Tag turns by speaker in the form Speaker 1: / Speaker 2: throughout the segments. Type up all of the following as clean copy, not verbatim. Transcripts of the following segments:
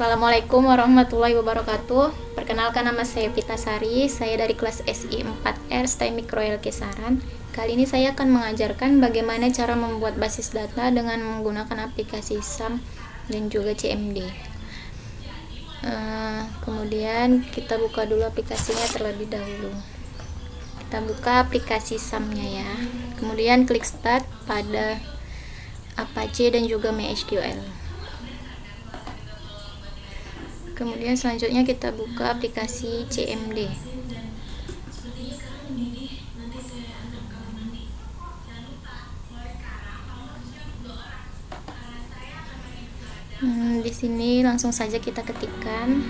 Speaker 1: Assalamualaikum warahmatullahi wabarakatuh. Perkenalkan, nama saya Vita Sari. Saya dari kelas SI 4R STEM Mikroel Kisaran. Kali ini saya akan mengajarkan bagaimana cara membuat basis data dengan menggunakan aplikasi SAM dan juga CMD. Kemudian kita buka dulu aplikasinya terlebih dahulu. Kita buka aplikasi SAM-nya ya. Kemudian klik start pada Apache dan juga MySQL. Kemudian selanjutnya kita buka aplikasi CMD. Di sini langsung saja kita ketikkan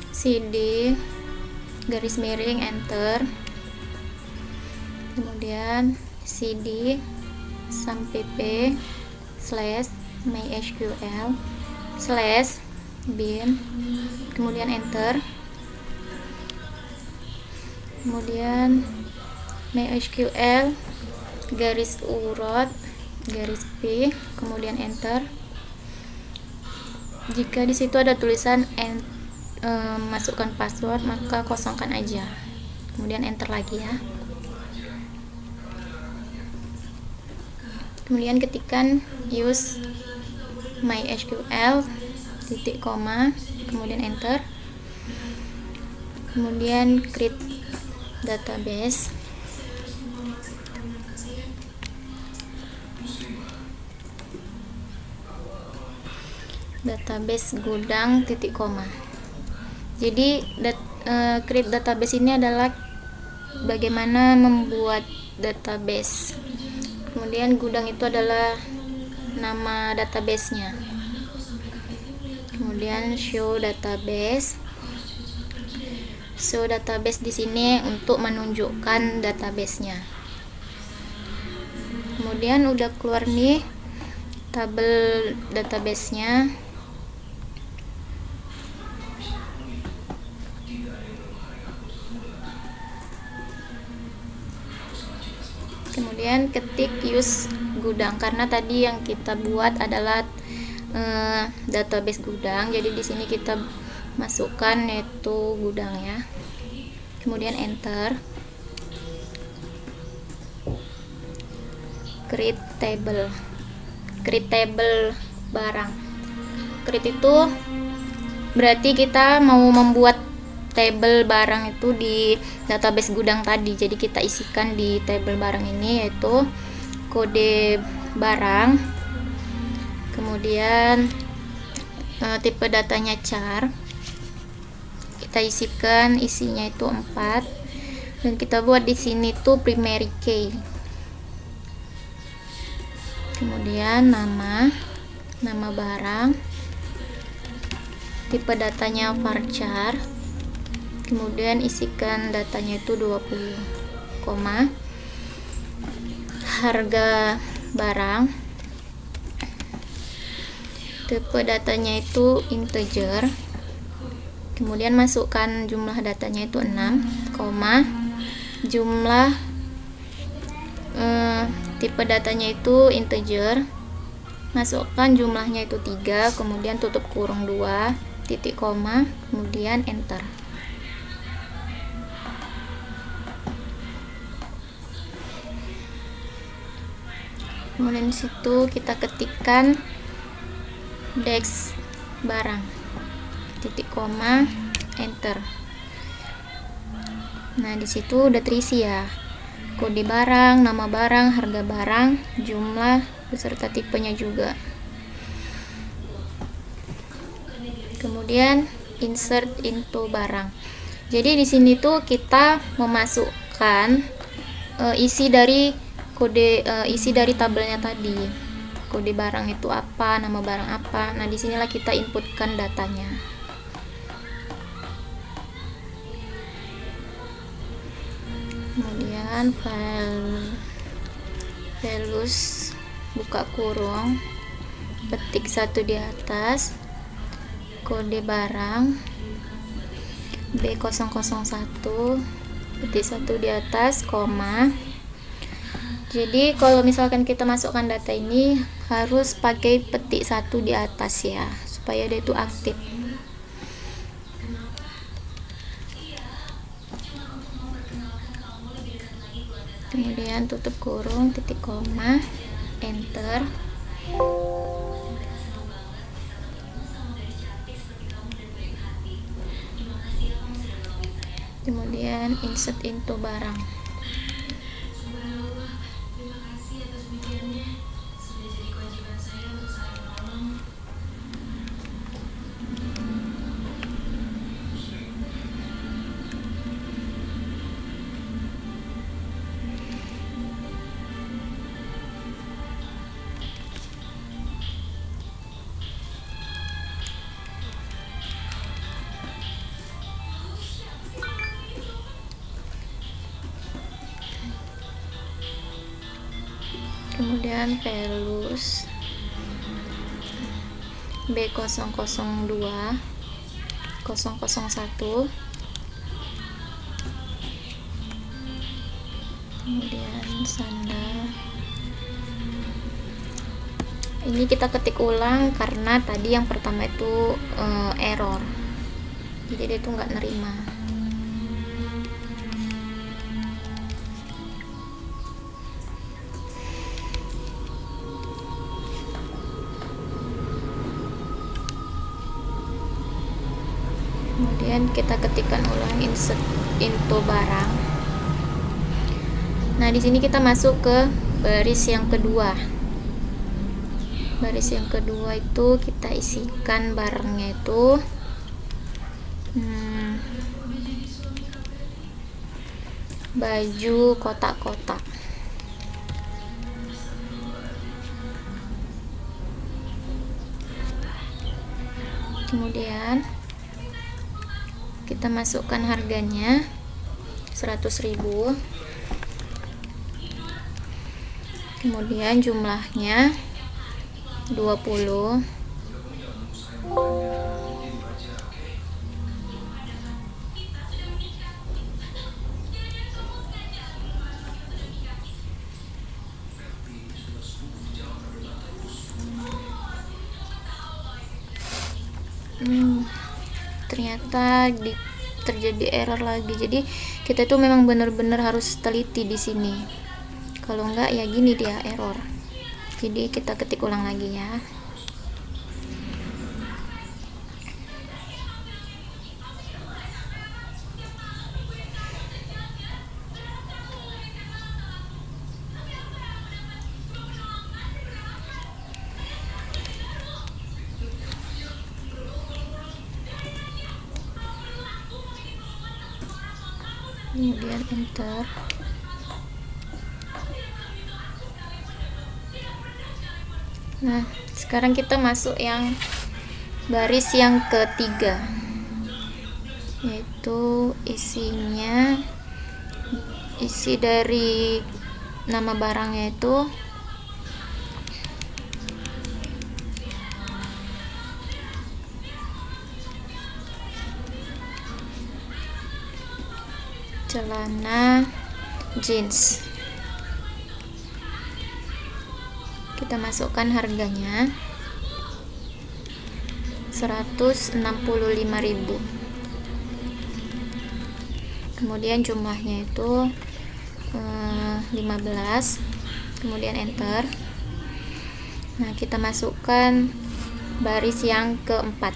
Speaker 1: CD garis miring enter, kemudian cd sampp slash mysql slash bin, kemudian enter, kemudian mysql garis urut garis p, kemudian enter. Jika di situ ada tulisan masukkan password, maka kosongkan aja, kemudian enter lagi ya. Kemudian ketikkan use mysql titik koma, kemudian enter, kemudian create database, gudang titik koma. Jadi create database ini adalah bagaimana membuat database. Kemudian gudang itu adalah nama databasenya. Kemudian show database. Show database di sini untuk menunjukkan databasenya. Kemudian udah keluar nih tabel databasenya. Kemudian ketik use gudang, karena tadi yang kita buat adalah database gudang, jadi di sini kita masukkan yaitu gudang ya. Kemudian enter, create table barang. Create itu berarti kita mau membuat tabel barang itu di database gudang tadi, jadi kita isikan di tabel barang ini yaitu kode barang, kemudian tipe datanya char, kita isikan isinya itu 4, dan kita buat di sini tuh primary key. Kemudian nama barang, tipe datanya varchar, kemudian isikan datanya itu 20, harga barang, tipe datanya itu integer, kemudian masukkan jumlah datanya itu 6, jumlah tipe datanya itu integer, masukkan jumlahnya itu 3, kemudian tutup kurung 2, titik koma, kemudian enter. Kemudian di situ kita ketikkan desk barang, titik koma, enter. Nah, di situ udah terisi ya. Kode barang, nama barang, harga barang, jumlah beserta tipenya juga. Kemudian insert into barang. Jadi di sini tuh kita memasukkan isi dari tabelnya tadi. Kode barang itu apa, nama barang apa. Nah, disinilah kita inputkan datanya. Kemudian values, buka kurung, petik 1 di atas, kode barang B001, petik 1 di atas, koma, Jadi kalau misalkan kita masukkan data ini harus pakai petik 1 di atas ya, supaya dia itu aktif. Kemudian tutup kurung, titik koma, enter. Kemudian insert into barang. Kemudian values B002 001, kemudian sandal. Ini kita ketik ulang karena tadi yang pertama itu error, jadi dia tuh nggak nerima. Kemudian kita ketikkan ulang insert into barang. Nah, di sini kita masuk ke baris yang kedua. Baris yang kedua itu kita isikan barangnya itu baju kotak-kotak. Kemudian kita masukkan harganya 100.000, kemudian jumlahnya 20, ternyata terjadi error lagi. Jadi kita tuh memang benar-benar harus teliti di sini, kalau enggak ya gini dia error. Jadi kita ketik ulang lagi ya. Kemudian enter. Nah, sekarang kita masuk yang baris yang ketiga, yaitu isi dari nama barangnya itu celana jeans. Kita masukkan harganya 165.000, kemudian jumlahnya itu 15, kemudian enter. Nah, kita masukkan baris yang keempat.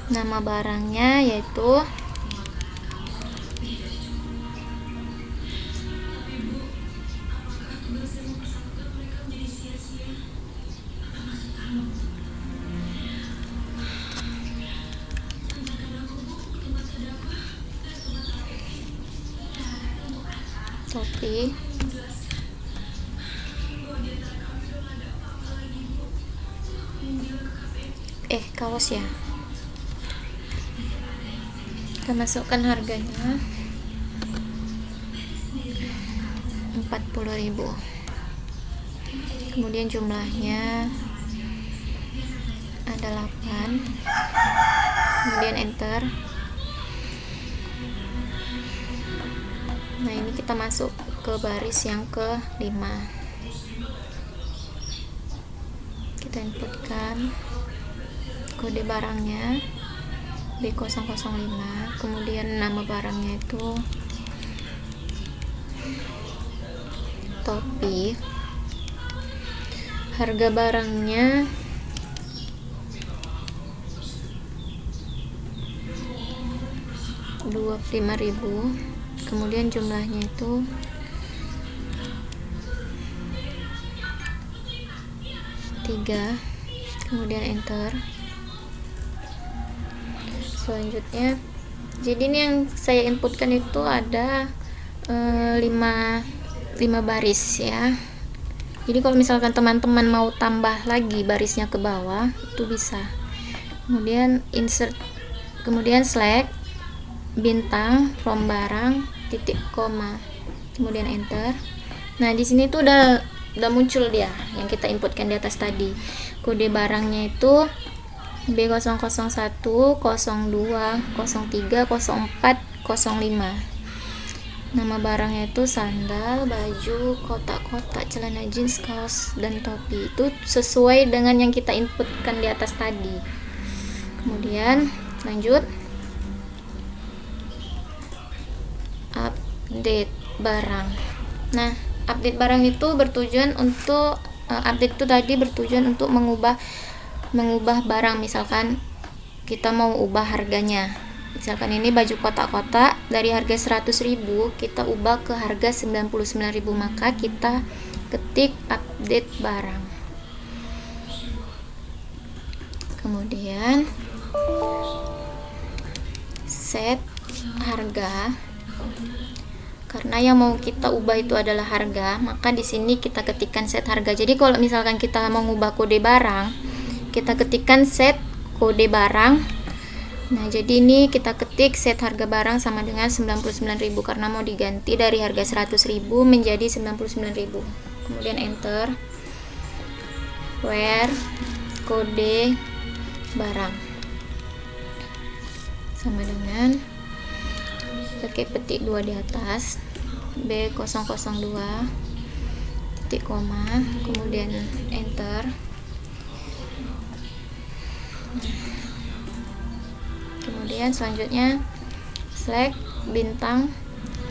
Speaker 1: Nama barangnya yaitu topi. Kaos ya. Kita masukkan harganya 40.000, kemudian jumlahnya ada 8, kemudian enter. Nah, ini kita masuk ke baris yang ke-5. Kita inputkan kode barangnya B005, kemudian nama barangnya itu topi, harga barangnya 25.000, kemudian jumlahnya itu 3, kemudian enter. Selanjutnya, jadi ini yang saya inputkan itu ada 5 baris ya. Jadi kalau misalkan teman-teman mau tambah lagi barisnya ke bawah itu bisa. Kemudian insert, kemudian select bintang from barang titik koma, kemudian enter. Nah, di sini tuh udah muncul dia yang kita inputkan di atas tadi. Kode barangnya itu B001, 02, 03, 04, 05. Nama barangnya itu sandal, baju, kotak-kotak, celana jeans, kaos, dan topi. Itu sesuai dengan yang kita inputkan di atas tadi. Kemudian lanjut update barang. Nah, update barang itu bertujuan untuk update itu tadi bertujuan untuk mengubah barang. Misalkan kita mau ubah harganya, misalkan ini baju kotak-kotak dari harga 100.000 kita ubah ke harga 99.000, maka kita ketik update barang. Kemudian set harga, karena yang mau kita ubah itu adalah harga, maka di sini kita ketikkan set harga. Jadi kalau misalkan kita mau mengubah kode barang, kita ketikkan set kode barang. Nah, jadi ini kita ketik set harga barang sama dengan 99.000 karena mau diganti dari harga 100.000 menjadi 99.000. Kemudian enter. Where kode barang sama dengan pakai petik 2 di atas B002 titik koma, kemudian enter. Kemudian selanjutnya select bintang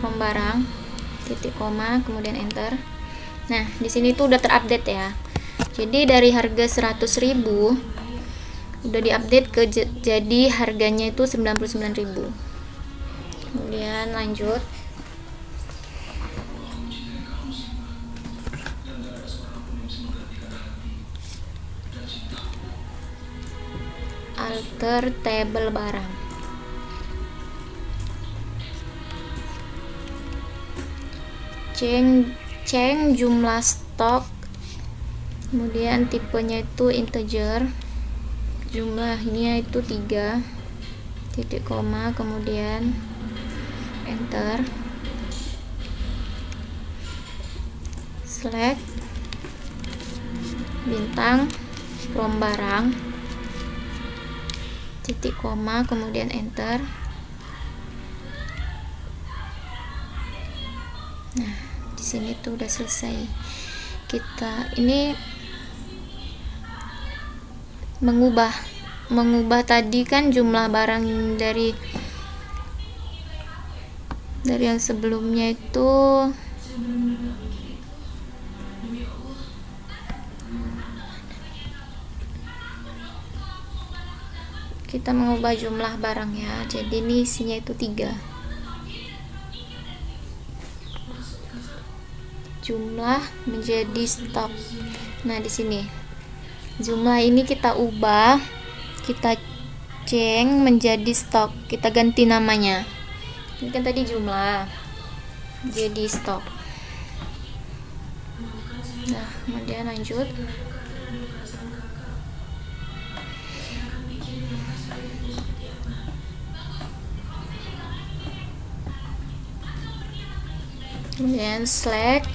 Speaker 1: from barang titik koma, kemudian enter. Nah, di sini tuh udah terupdate ya. Jadi dari harga 100.000 udah diupdate ke jadi harganya itu 99.000. Kemudian lanjut alter table barang. Change jumlah stok, kemudian tipenya itu integer, jumlahnya itu 3 titik koma, kemudian enter. Select bintang from barang titik koma, kemudian enter. Nah, di sini tuh udah selesai. Kita ini mengubah tadi kan jumlah barang dari yang sebelumnya itu kita mengubah jumlah barangnya, jadi ini isinya itu 3. Jumlah menjadi stok. Nah, di sini jumlah ini kita ubah, kita change menjadi stok, kita ganti namanya. Ini kan tadi jumlah jadi stok. Nah, kemudian lanjut kemudian select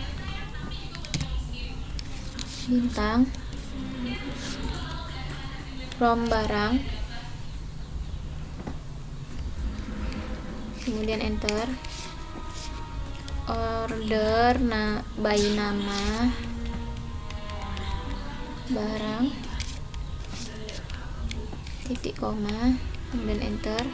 Speaker 1: bintang from barang kemudian enter. Order by nama barang, titik koma, kemudian enter.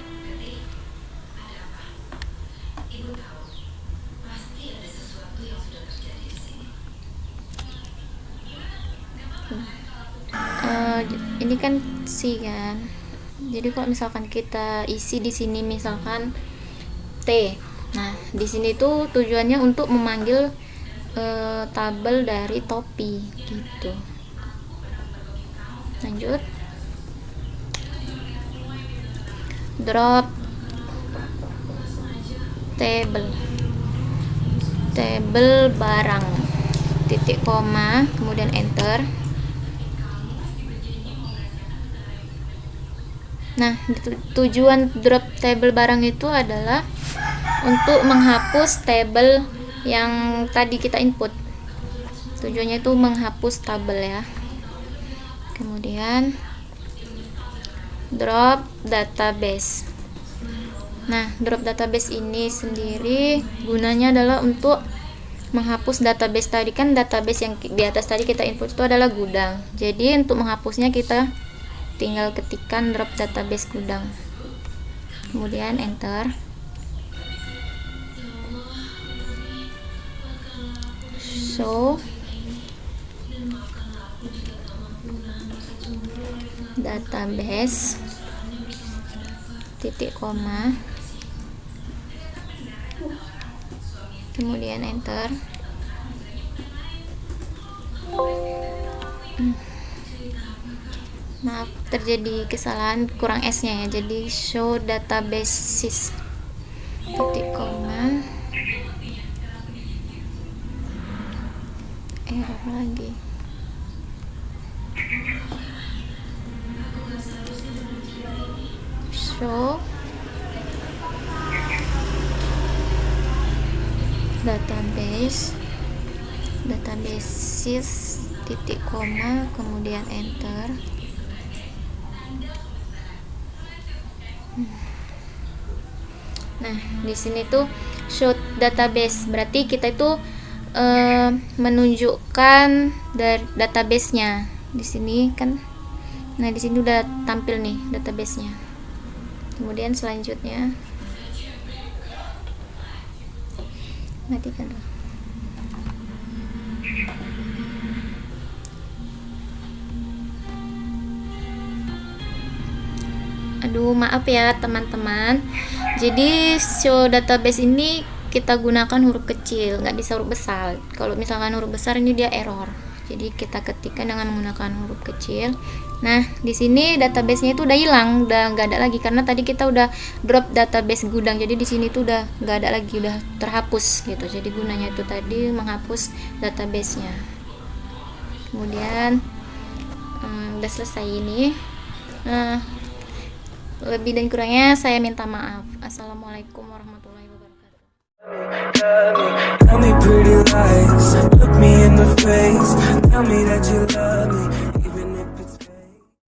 Speaker 1: Ini kan C kan, jadi kalau misalkan kita isi di sini misalkan T, nah di sini tuh tujuannya untuk memanggil tabel dari topi gitu. Lanjut, drop table barang, titik koma, kemudian enter. Nah, tujuan drop table barang itu adalah untuk menghapus tabel yang tadi kita input. Tujuannya itu menghapus tabel ya. Kemudian drop database. Nah, drop database ini sendiri gunanya adalah untuk menghapus database tadi. Kan database yang di atas tadi kita input itu adalah gudang. Jadi untuk menghapusnya kita tinggal ketikkan drop database gudang, kemudian enter. Show database, titik koma, kemudian enter. Maaf, terjadi kesalahan, kurang S nya ya, jadi show databases, titik koma, error lagi. Show databases, titik koma, kemudian enter. Nah, di sini tuh show database, berarti kita itu menunjukkan dari database-nya. Di sini kan. Nah, di sini udah tampil nih database-nya. Kemudian selanjutnya matikan dulu. Aduh, maaf ya teman-teman. Jadi show database ini kita gunakan huruf kecil, nggak bisa huruf besar. Kalau misalkan huruf besar ini dia error. Jadi kita ketikkan dengan menggunakan huruf kecil. Nah, di sini database-nya itu udah hilang, udah nggak ada lagi karena tadi kita udah drop database gudang. Jadi di sini tuh udah nggak ada lagi, udah terhapus gitu. Jadi gunanya itu tadi menghapus database-nya. Kemudian udah selesai ini. Nah, lebih dan kurangnya saya minta maaf. Assalamualaikum warahmatullahi wabarakatuh.
Speaker 2: Tell me pretty lies, look me in the face, tell me that you love me.